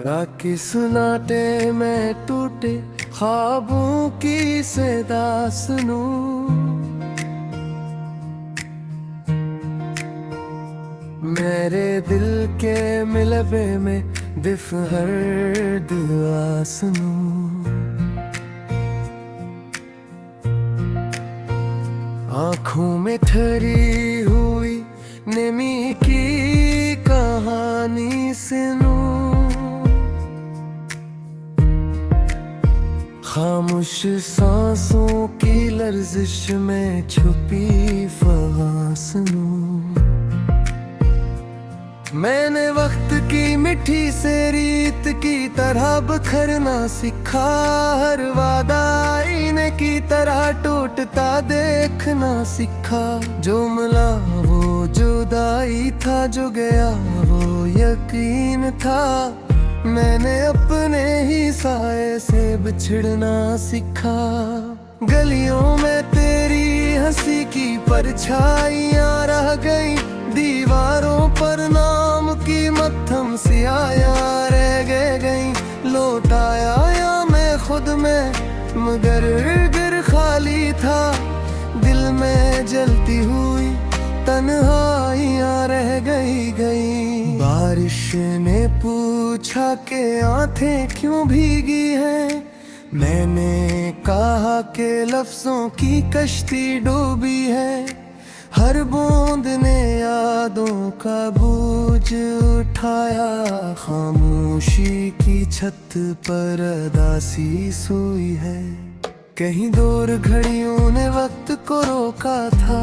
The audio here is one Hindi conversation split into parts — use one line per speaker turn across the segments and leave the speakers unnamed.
राखी सुनाटे में टूटे ख्वाबों की सदा सुनूं। मेरे दिल के मिलबे में दिफ हर दुआ सुनूं। आँखों में ठहरी हुई नेमी की कहानी सुनूं। खामोश सांसों की लर्जिश में छुपी फगां सुनूं। मैंने वक्त की मिठी से रीत की तरह बखरना सीखा। हर वादा आईने की तरह टूटता देखना सीखा। जो मिला वो जुदाई था, जो गया वो यकीन था। मैंने अपने ही साए से बिछड़ना सीखा। गलियों में तेरी हंसी की परछाइयां रह गई। दीवारों पर नाम की मत्थम सियाया रह गई। लौट आया या मैं खुद में, मगर गिर खाली था। दिल में जलती हुई तन्हाइयां रह गई। बारिश ने पूछा कि आंखें क्यों भीगी हैं। मैंने कहा कि लफ्जों की कश्ती डूबी है। हर बूंद ने यादों का बोझ उठाया। खामोशी की छत पर उदासी सोई है। कहीं दूर घड़ियों ने वक्त को रोका था।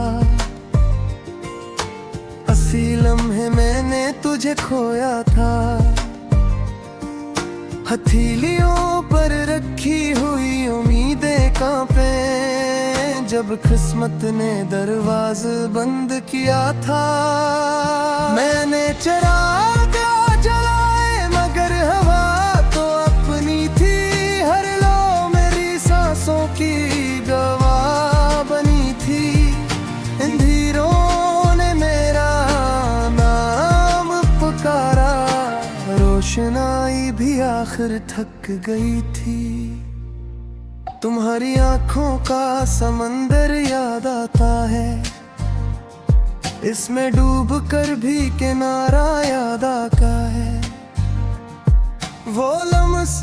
अस्सी लम्हे मैंने तुझे खोया था। हथेलियों पर रखी हुई उम्मीदें कांपे। जब किस्मत ने दरवाज़ा बंद किया था। मैंने चराग जलाए मगर हवा तो अपनी थी। हर लो मेरी सांसों की गवाह बनी थी। इन धीरों ने मेरा नाम पुकारा। रोशनाई भी आखिर थक गई थी। तुम्हारी आंखों का समंदर याद आता है। इसमें डूब कर भी किनारा याद आता है। वो लम्स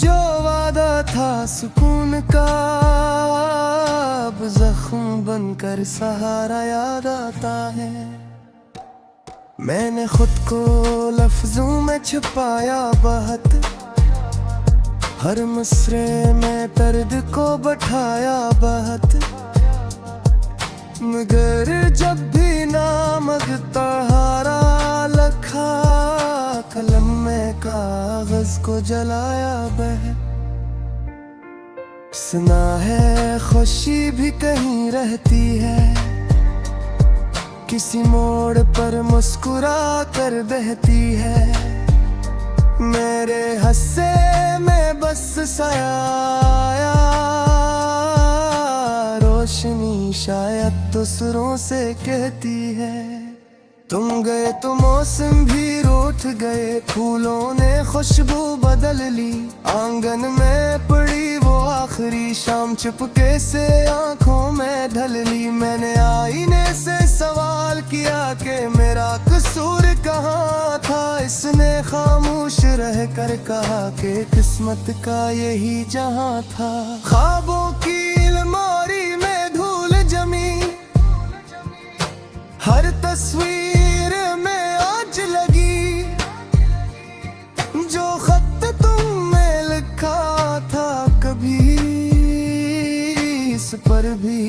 जो वादा था सुकून का, अब जख्म बनकर सहारा याद आता है। मैंने खुद को लफ्जों में छुपाया बहुत। हर मिसरे में दर्द को बैठाया बहुत। मगर जब भी नामगता हारा लखा, कलम में कागज को जलाया बह। सुना है खुशी भी कहीं रहती है। किसी मोड़ पर मुस्कुरा कर बहती है। मेरे हंसे में बस साया। रोशनी शायद तो सुरों से कहती है। तुम गए तो मौसम भी रूठ गए। फूलों ने खुशबू बदल ली। आंगन में पड़ी वो आखिरी शाम चुपके से आंखों में ढल ली। मैंने आईने से सवाल किया कि मेरा कसूर कहाँ था। इसने खामोश रह कर कहा कि किस्मत का यही जहां था। ख्वाबों की अलमारी में धूल जमी। हर तस्वीर में आँच लगी। जो खत तुमने लिखा था कभी, इस पर भी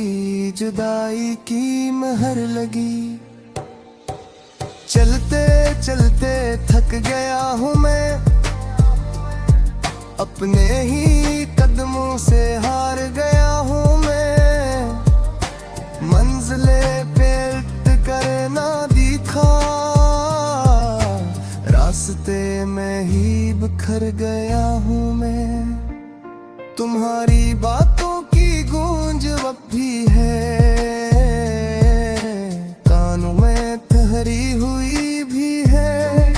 जुदाई की महर लगी। चलते चलते थक गया हूँ मैं। अपने ही कदमों से हार गया हूँ मैं। मंजिले पे कर ना दिखा। रास्ते में ही बिखर गया हूँ मैं। तुम्हारी बातों की गूंज अब भी है। कानों में ठहरी हुई भी है।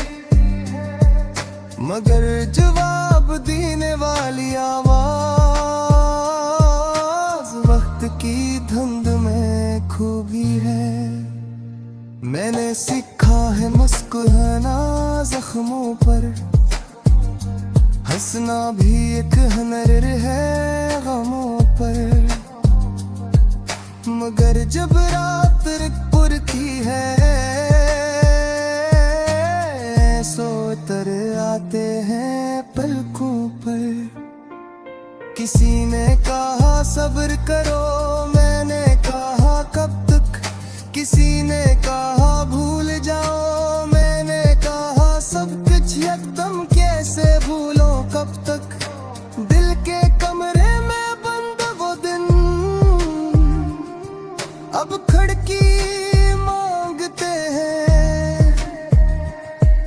मगर जवाब देने वाली आवाज वक्त की धुंध में खूबी है। मैंने सीखा है मुस्कुराना जख्मों पर, हंसना भी एक हुनर है गमों पर। मगर जब रात पुरती है सो तर आते हैं पलकों पर। किसी ने कहा सब्र करो, मैंने कहा कब तक। किसी ने कहा भूल जाओ, मैंने कहा सब कुछ एकदम कैसे भूलो कब तक। दिल के कमरे में बंद वो दिन अब खिड़की मांगते हैं।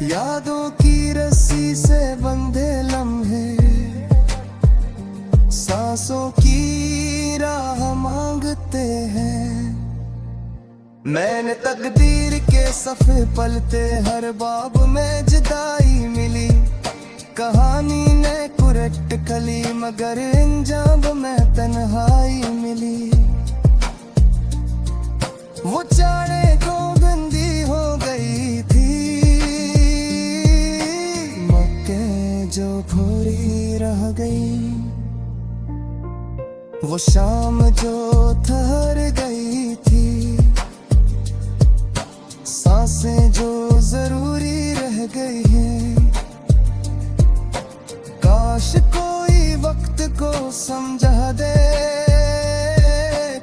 यादों की रस्सी से बंधे लम्हे सांसों की राह मांगते हैं। मैंने तकदीर के सफ़े पलते हर बाब में जुदाई मिली। कहानी ने कुरट खली मगर इंजाम में तन्हाई मिली। वो चारे को गंदी हो गई थी, मौके जो भूरी रह गई। वो शाम जो ठहर गई थी, सांसें जो जरूरी रह गई हैं। काश कोई वक्त को समझा दे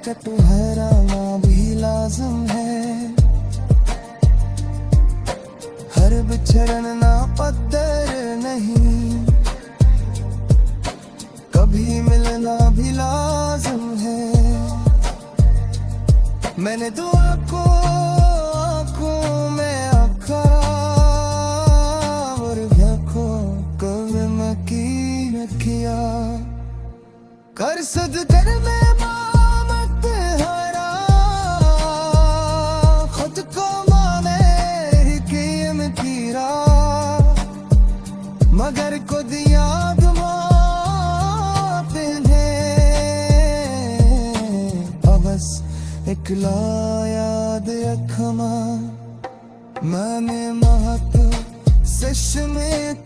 कि ठहराना भी लाज़िम है। हर बिछड़ना पद्दर नहीं, कभी मिलना भी लाज़िम है। मैंने दुआ को आँखों में आँखा और आँखों को की रखिया। कर सद कर में मामत हरा, खुद को माने कीम कीरा। मगर खुद याद बस इकला याद अखमा मैंने महक सच में